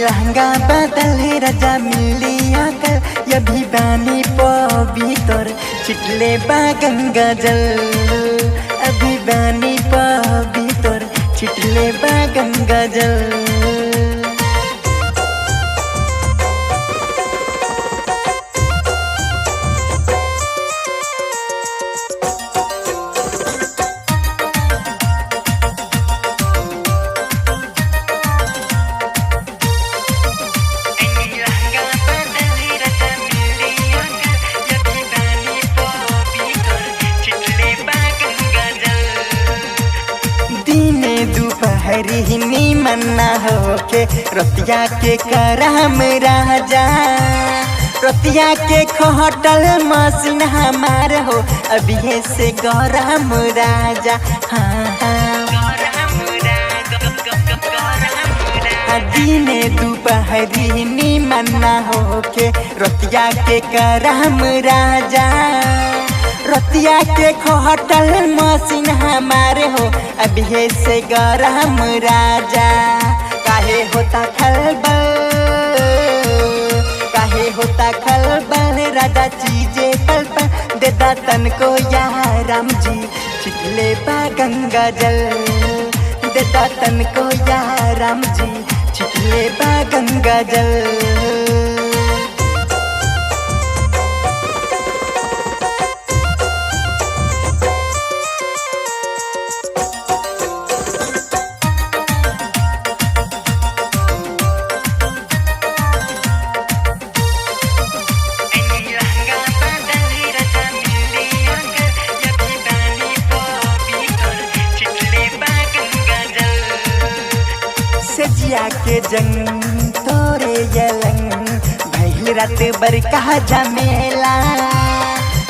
लहंगा बदल है राजा मिलिया कल यभी बानी पवित्र छिटले बा गंगा जल अभी बानी पवित्र छिटले बा गंगा जल। दोपहरी मन्ना होके रतिया के करम राजा रतिया के खटल मसीन हमार हो अभी से गरम राजा। दिने दोपहरी मन्ना होके रतिया के करम राजा रतिया के खटल मसीन हमारे हो अभी से गरम राजा। काहे होता खलबल राजा चीजे पल पल देदा तन को या राम जी छिटले बा गंगा जल देदा तन को या राम जी छिटले बा गंगा जल। सजिया के जंग तोरे यलंग भइल रात बरका झमेला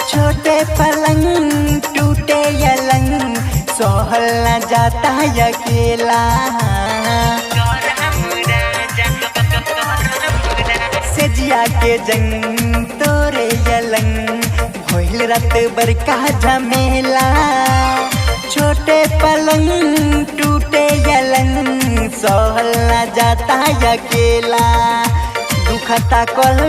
छोटे पलंग टूटे यलंग सोहल न जाता अकेला। सजिया के जंग तोरे यलंग भइल रात बरका झमेला छोटे पलंग टूटे यलंग सोहल न जाता अकेला। दुखता कल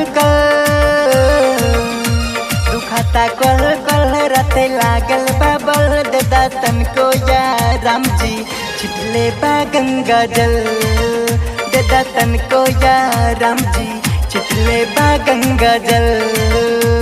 रते लागल बबल देदा तन को या राम जी छिटले बा गंगा जल देदा तन को या राम जी छिटले बा गंगा जल।